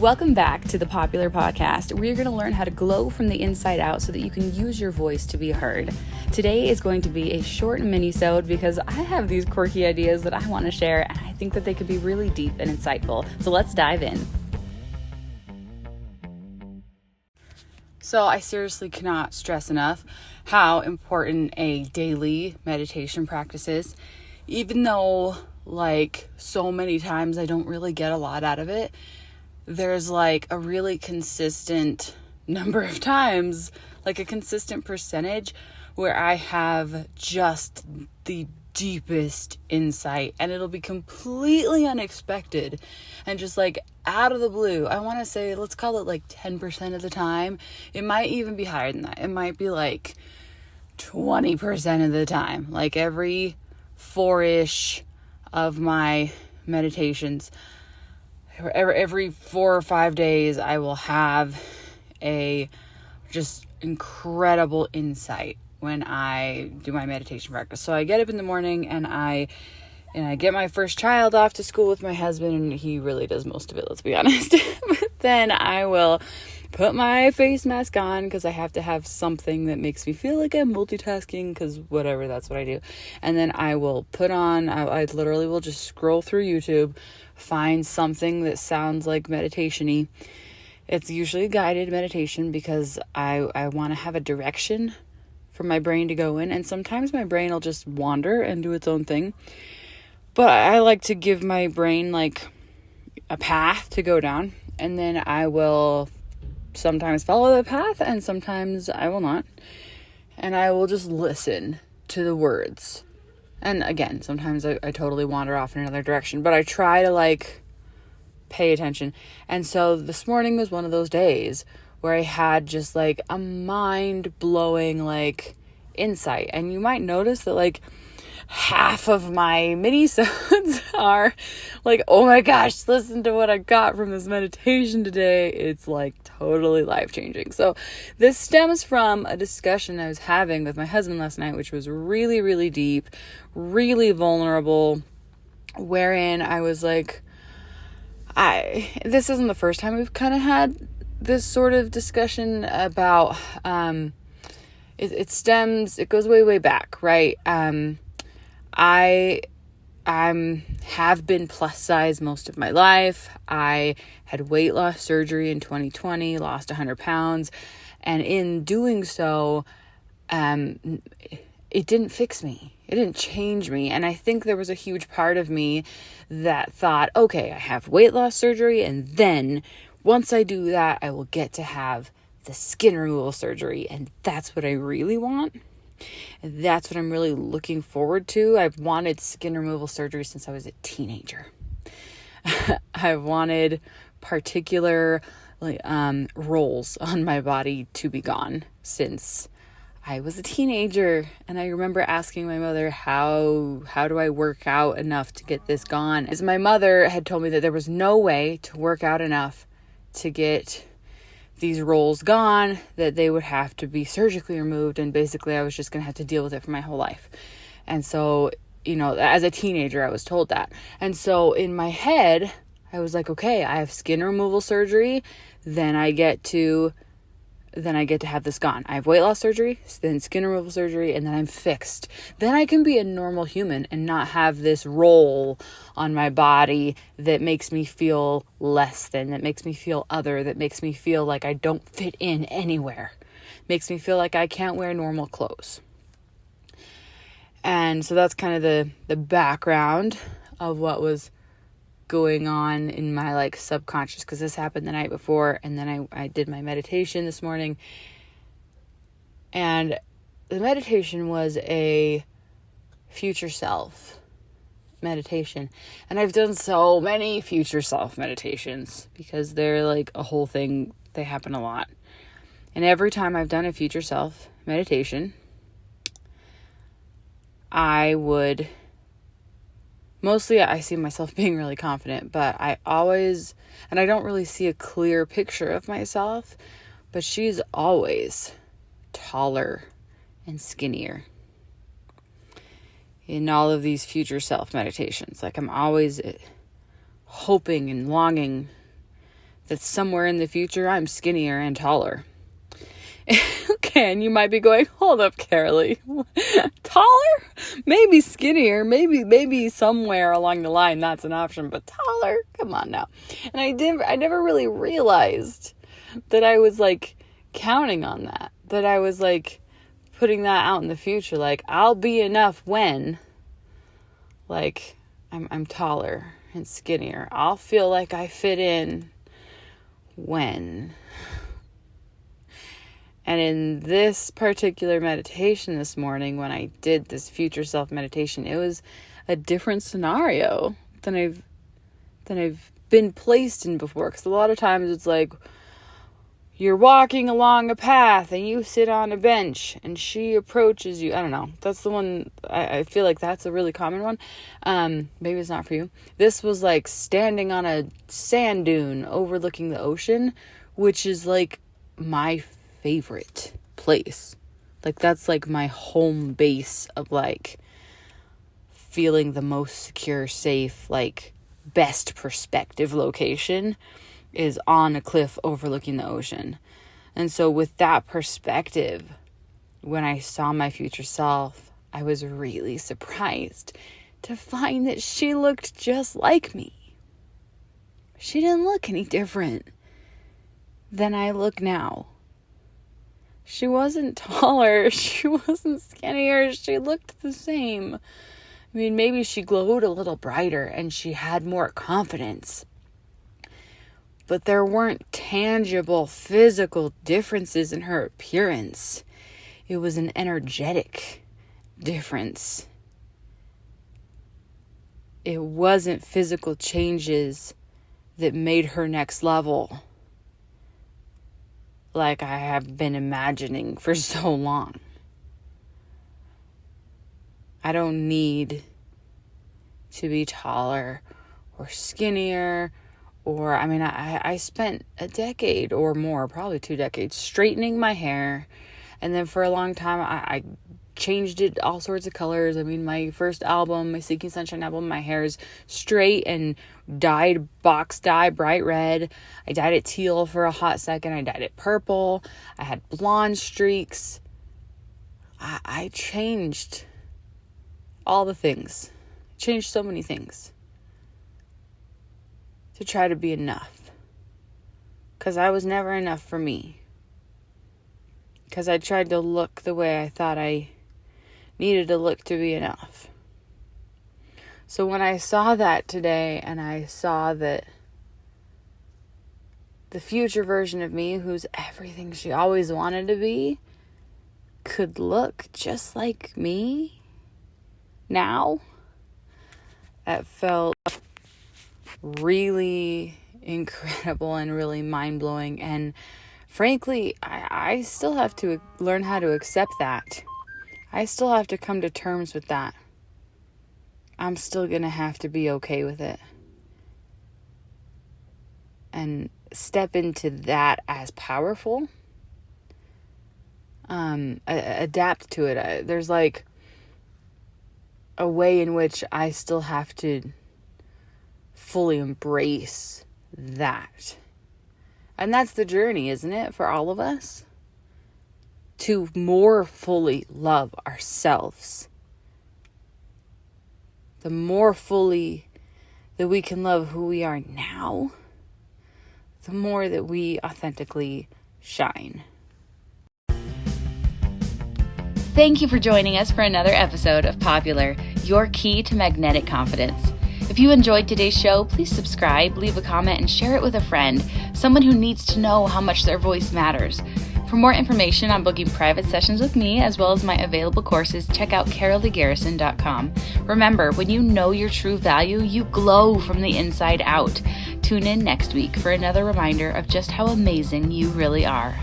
Welcome back to the popular podcast where you're going to learn how to glow from the inside out so that you can use your voice to be heard. Today is going to be a short mini-sode because I have these quirky ideas that I want to share and I think that they could be really deep and insightful. So let's dive in. So I seriously cannot stress enough how important a daily meditation practice is. Even though so many times I don't really get a lot out of it, there's a really consistent number of times, a consistent percentage where I have just the deepest insight and it'll be completely unexpected and just out of the blue. I want to say, let's call it 10% of the time. It might even be higher than that. It might be 20% of the time, every 4-ish of my meditations. Every 4 or 5 days, I will have a just incredible insight when I do my meditation practice. So I get up in the morning and I get my first child off to school with my husband, and he really does most of it, let's be honest. But then I will put my face mask on because I have to have something that makes me feel like I'm multitasking, because whatever, that's what I do. And then I will put on, I literally will just scroll through YouTube, find something that sounds like meditation-y. It's usually a guided meditation because I want to have a direction for my brain to go in. And sometimes my brain will just wander and do its own thing. But I like to give my brain a path to go down. And then I will sometimes follow the path and sometimes I will not. And I will just listen to the words. And again, sometimes I totally wander off in another direction, but I try to pay attention. And so this morning was one of those days where I had just a mind-blowing insight. And you might notice that half of my mini-sodes are oh my gosh, listen to what I got from this meditation today. It's totally life-changing. So this stems from a discussion I was having with my husband last night, which was really, really deep, really vulnerable, wherein I was this isn't the first time we've kind of had this sort of discussion about, it goes way, way back, right? I have been plus size most of my life. I had weight loss surgery in 2020, lost 100 pounds. And in doing so, it didn't fix me. It didn't change me. And I think there was a huge part of me that thought, okay, I have weight loss surgery. And then once I do that, I will get to have the skin removal surgery. And that's what I really want. That's what I'm really looking forward to. I've wanted skin removal surgery since I was a teenager. I've wanted particular roles on my body to be gone since I was a teenager. And I remember asking my mother, how do I work out enough to get this gone? As my mother had told me that there was no way to work out enough to get these roles gone, that they would have to be surgically removed, and basically I was just gonna have to deal with it for my whole life. And so, as a teenager, I was told that. And so in my head, I was okay, I have skin removal surgery, then I get to have this gone. I have weight loss surgery, then skin removal surgery, and then I'm fixed. Then I can be a normal human and not have this role on my body that makes me feel less than, that makes me feel other, that makes me feel like I don't fit in anywhere. Makes me feel like I can't wear normal clothes. And so that's kind of the background of what was going on in my subconscious, because this happened the night before, and then I did my meditation this morning, and the meditation was a future self meditation. And I've done so many future self meditations because they're a whole thing. They happen a lot. And every time I've done a future self meditation, mostly I see myself being really confident, but I don't really see a clear picture of myself, but she's always taller and skinnier in all of these future self meditations. I'm always hoping and longing that somewhere in the future I'm skinnier and taller. Okay, and you might be going, hold up, Carolee. Taller? Maybe skinnier. Maybe somewhere along the line that's an option, but taller? Come on now. And I never really realized that I was like counting on that. That I was like putting that out in the future. Like, I'll be enough when, like, I'm taller and skinnier. I'll feel like I fit in when. And in this particular meditation this morning, when I did this future self meditation, it was a different scenario than I've been placed in before. Because a lot of times it's like, you're walking along a path and you sit on a bench and she approaches you. I don't know. That's the one, I feel like that's a really common one. Maybe it's not for you. This was like standing on a sand dune overlooking the ocean, which is like my favorite place. Like, that's like my home base of like feeling the most secure, safe, like best perspective location is on a cliff overlooking the ocean. And so with that perspective, when I saw my future self, I was really surprised to find that she looked just like me. She didn't look any different than I look now. She wasn't taller, she wasn't skinnier, she looked the same. I mean, maybe she glowed a little brighter and she had more confidence. But there weren't tangible physical differences in her appearance. It was an energetic difference. It wasn't physical changes that made her next level, like I have been imagining for so long. I don't need to be taller or skinnier, or, I mean, I spent a decade or more, probably 2 decades, straightening my hair. And then for a long time, I changed it all sorts of colors. I mean, my first album, my Seeking Sunshine album, my hair is straight and dyed box dye, bright red. I dyed it teal for a hot second. I dyed it purple. I had blonde streaks. I changed all the things. Changed so many things to try to be enough. Because I was never enough for me. Because I tried to look the way I thought I needed to look to be enough. So when I saw that today, and I saw that the future version of me, who's everything she always wanted to be, could look just like me now, that felt really incredible and really mind-blowing. And frankly, I still have to learn how to accept that. I still have to come to terms with that. I'm still gonna have to be okay with it and step into that as powerful. Adapt to it. There's like a way in which I still have to fully embrace that. And that's the journey, isn't it, for all of us? To more fully love ourselves. The more fully that we can love who we are now, the more that we authentically shine. Thank you for joining us for another episode of Popular, your key to magnetic confidence. If you enjoyed today's show, please subscribe, leave a comment, and share it with a friend, someone who needs to know how much their voice matters. For more information on booking private sessions with me, as well as my available courses, check out caroleegarrison.com. Remember, when you know your true value, you glow from the inside out. Tune in next week for another reminder of just how amazing you really are.